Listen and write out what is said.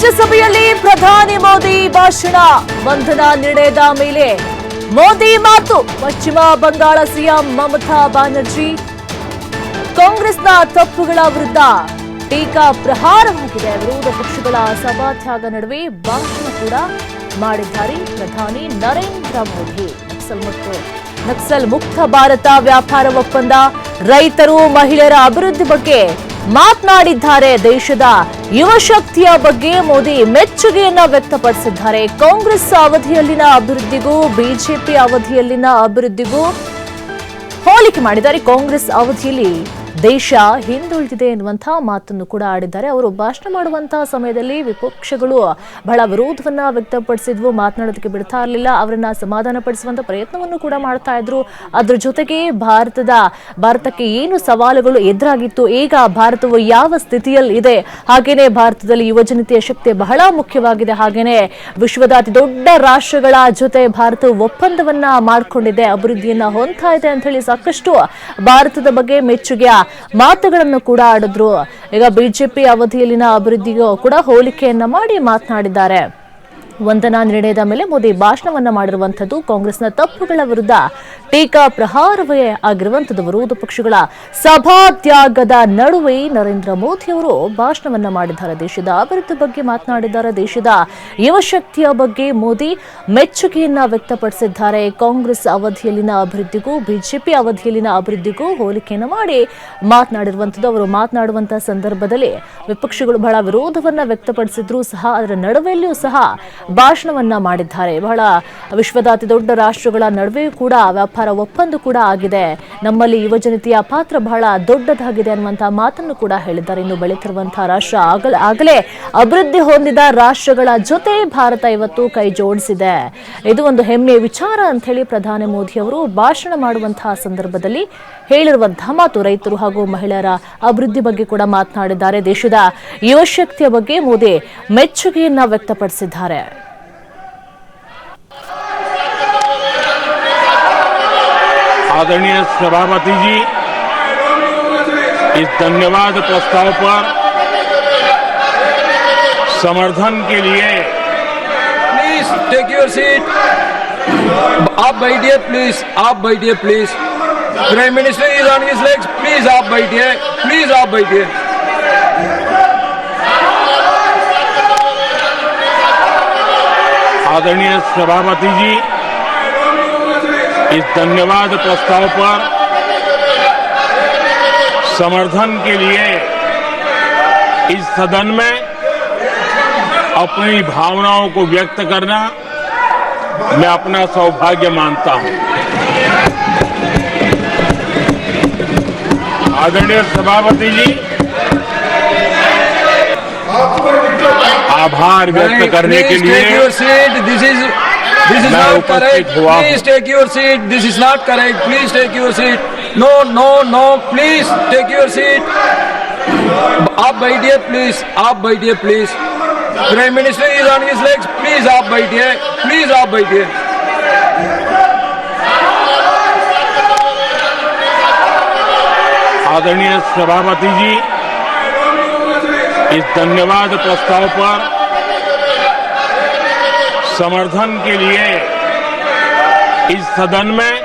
ರಾಜ್ಯಸಭೆಯಲ್ಲಿ ಪ್ರಧಾನಿ ಮೋದಿ ಭಾಷಣ. ಬಂಧನ ನಿರ್ಣಯದ ಮೇಲೆ ಮೋದಿ ಮಾತು. ಪಶ್ಚಿಮ ಬಂಗಾಳ ಸಿಎಂ ಮಮತಾ ಬ್ಯಾನರ್ಜಿ ಕಾಂಗ್ರೆಸ್ನ ತಪ್ಪುಗಳ ವಿರುದ್ಧ ಟೀಕಾ ಪ್ರಹಾರವಾಗಿದೆ. ವಿರೋಧ ಪಕ್ಷಗಳ ಸಭಾತ್ಯಾಗ ನಡುವೆ ಭಾಷಣ ಕೂಡ ಮಾಡಿದ್ದಾರೆ ಪ್ರಧಾನಿ ನರೇಂದ್ರ ಮೋದಿ. ನಕ್ಸಲ್ ಮುಕ್ತ ಭಾರತ ವ್ಯಾಪಾರ ಒಪ್ಪಂದ, ರೈತರು ಮಹಿಳೆಯರ ಅಭಿವೃದ್ಧಿ ಬಗ್ಗೆ ಮಾತನಾಡಿದ್ದಾರೆ. ದೇಶದ ಯುವ ಶಕ್ತಿಯ ಬಗ್ಗೆ ಮೋದಿ ಮೆಚ್ಚುಗೆಯನ್ನ ವ್ಯಕ್ತಪಡಿಸಿದ್ದಾರೆ. ಕಾಂಗ್ರೆಸ್ ಅವಧಿಯಲ್ಲಿನ ಅಭಿವೃದ್ಧಿಗೂ ಬಿಜೆಪಿ ಅವಧಿಯಲ್ಲಿನ ಅಭಿವೃದ್ಧಿಗೂ ಹೋಲಿಕೆ ಮಾಡಿದ್ದಾರೆ. ಕಾಂಗ್ರೆಸ್ ಅವಧಿಯಲ್ಲಿ ದೇಶ ಹಿಂದುಳಿದಿದೆ ಎನ್ನುವಂತಹ ಮಾತನ್ನು ಕೂಡ ಆಡಿದ್ದಾರೆ. ಅವರು ಭಾಷಣ ಮಾಡುವಂತಹ ಸಮಯದಲ್ಲಿ ವಿಪಕ್ಷಗಳು ಬಹಳ ವಿರೋಧವನ್ನ ವ್ಯಕ್ತಪಡಿಸಿದ್ವು. ಮಾತನಾಡೋದಕ್ಕೆ ಬಿಡ್ತಾ ಇರಲಿಲ್ಲ. ಅವರನ್ನ ಸಮಾಧಾನ ಪಡಿಸುವಂತ ಪ್ರಯತ್ನವನ್ನು ಕೂಡ ಮಾಡ್ತಾ ಇದ್ರು. ಅದ್ರ ಜೊತೆಗೆ ಭಾರತಕ್ಕೆ ಏನು ಸವಾಲುಗಳು ಎದುರಾಗಿತ್ತು, ಈಗ ಭಾರತವು ಯಾವ ಸ್ಥಿತಿಯಲ್ಲಿ ಇದೆ, ಹಾಗೇನೆ ಭಾರತದಲ್ಲಿ ಯುವಜನತೆಯ ಶಕ್ತಿ ಬಹಳ ಮುಖ್ಯವಾಗಿದೆ, ಹಾಗೇನೆ ವಿಶ್ವದ ಅತಿ ದೊಡ್ಡ ರಾಷ್ಟ್ರಗಳ ಜೊತೆ ಭಾರತವು ಒಪ್ಪಂದವನ್ನ ಮಾಡಿಕೊಂಡಿದೆ, ಅಭಿವೃದ್ಧಿಯನ್ನ ಹೊಂದ್ತಾ ಇದೆ ಅಂತ ಹೇಳಿ ಸಾಕಷ್ಟು ಭಾರತದ ಬಗ್ಗೆ ಮೆಚ್ಚುಗೆಯ ಮಾತುಗಳನ್ನು ಕೂಡ ಆಡಿದ್ರು. ಈಗ ಬಿಜೆಪಿ ಅವಧಿಯಲ್ಲಿನ ಅಭಿವೃದ್ಧಿಗೂ ಕೂಡ ಹೋಲಿಕೆಯನ್ನ ಮಾಡಿ ಮಾತನಾಡಿದ್ದಾರೆ. ವಂದನಾ ನಿರ್ಣಯದ ಮೇಲೆ ಮೋದಿ ಭಾಷಣವನ್ನ ಮಾಡಿರುವಂತದ್ದು ಕಾಂಗ್ರೆಸ್ನ ತಪ್ಪುಗಳ ವಿರುದ್ಧ ಟೀಕಾ ಪ್ರಹಾರವೇ ಆಗಿರುವಂತದ್ದು. ವಿರೋಧ ಪಕ್ಷಗಳ ಸಭಾತ್ಯಾಗದ ನಡುವೆ ನರೇಂದ್ರ ಮೋದಿ ಅವರು ಭಾಷಣವನ್ನ ಮಾಡಿದ್ದಾರೆ. ದೇಶದ ಅಭಿವೃದ್ಧಿ ಬಗ್ಗೆ ಮಾತನಾಡಿದ್ದಾರೆ. ದೇಶದ ಯುವ ಶಕ್ತಿಯ ಬಗ್ಗೆ ಮೋದಿ ಮೆಚ್ಚುಗೆಯನ್ನ ವ್ಯಕ್ತಪಡಿಸಿದ್ದಾರೆ. ಕಾಂಗ್ರೆಸ್ ಅವಧಿಯಲ್ಲಿನ ಅಭಿವೃದ್ಧಿಗೂ ಬಿಜೆಪಿ ಅವಧಿಯಲ್ಲಿನ ಅಭಿವೃದ್ಧಿಗೂ ಹೋಲಿಕೆಯನ್ನು ಮಾಡಿ ಮಾತನಾಡಿರುವಂತದ್ದು. ಅವರು ಮಾತನಾಡುವಂತಹ ಸಂದರ್ಭದಲ್ಲಿ ವಿಪಕ್ಷಗಳು ಬಹಳ ವಿರೋಧವನ್ನ ವ್ಯಕ್ತಪಡಿಸಿದ್ರು ಸಹ ಅದರ ನಡುವೆಯೂ ಸಹ ಭಾಷಣವನ್ನ ಮಾಡಿದ್ದಾರೆ. ಬಹಳ ವಿಶ್ವದ ಅತಿ ದೊಡ್ಡ ರಾಷ್ಟ್ರಗಳ ನಡುವೆ ಕೂಡ ವ್ಯಾಪಾರ ಒಪ್ಪಂದ ಕೂಡ ಆಗಿದೆ, ನಮ್ಮಲ್ಲಿ ಯುವಜನತೆಯ ಪಾತ್ರ ಬಹಳ ದೊಡ್ಡದಾಗಿದೆ ಅನ್ನುವಂತಹ ಮಾತನ್ನು ಕೂಡ ಹೇಳಿದ್ದಾರೆ. ಇನ್ನು ಬೆಳೆತಿರುವಂತಹ ರಾಷ್ಟ್ರ ಆಗಲೇ ಅಭಿವೃದ್ಧಿ ಹೊಂದಿದ ರಾಷ್ಟ್ರಗಳ ಜೊತೆ ಭಾರತ ಇವತ್ತು ಕೈ ಜೋಡಿಸಿದೆ. ಇದು ಒಂದು ಹೆಮ್ಮೆಯ ವಿಚಾರ ಅಂತ ಹೇಳಿ ಪ್ರಧಾನಿ ಮೋದಿ ಅವರು ಭಾಷಣ ಮಾಡುವಂತಹ ಸಂದರ್ಭದಲ್ಲಿ ಹೇಳಿರುವಂತಹ ಮಾತು. ರೈತರು ಹಾಗೂ ಮಹಿಳೆಯರ ಅಭಿವೃದ್ಧಿ ಬಗ್ಗೆ ಕೂಡ ಮಾತನಾಡಿದ್ದಾರೆ. ದೇಶದ ಯುವ ಶಕ್ತಿಯ ಬಗ್ಗೆ ಮೋದಿ ಮೆಚ್ಚುಗೆಯನ್ನ ವ್ಯಕ್ತಪಡಿಸಿದ್ದಾರೆ. आदरणीय सभापति जी, इस धन्यवाद प्रस्ताव पर समर्थन के लिए प्लीज टेक योर सीट. आप बैठिए प्लीज, आप बैठिए please. Prime minister is on his legs. Please आप बैठिए, प्लीज आप बैठिए. आदरणीय सभापति जी, इस धन्यवाद प्रस्ताव पर समर्थन के लिए इस सदन में अपनी भावनाओं को व्यक्त करना मैं अपना सौभाग्य मानता हूं. आदरणीय सभापति जी, आभार व्यक्त करने के लिए This is not correct. Please take your seat. This is not correct. Please take your seat. No, no, no. Please take your seat. आप बैठिए प्लीज, आप बैठिए please. Prime minister is on his legs. Please आप बैठिए, please आप बैठिए. आदरणीय सभापति जी, इस धन्यवाद प्रस्ताव पर समर्थन के लिए इस सदन में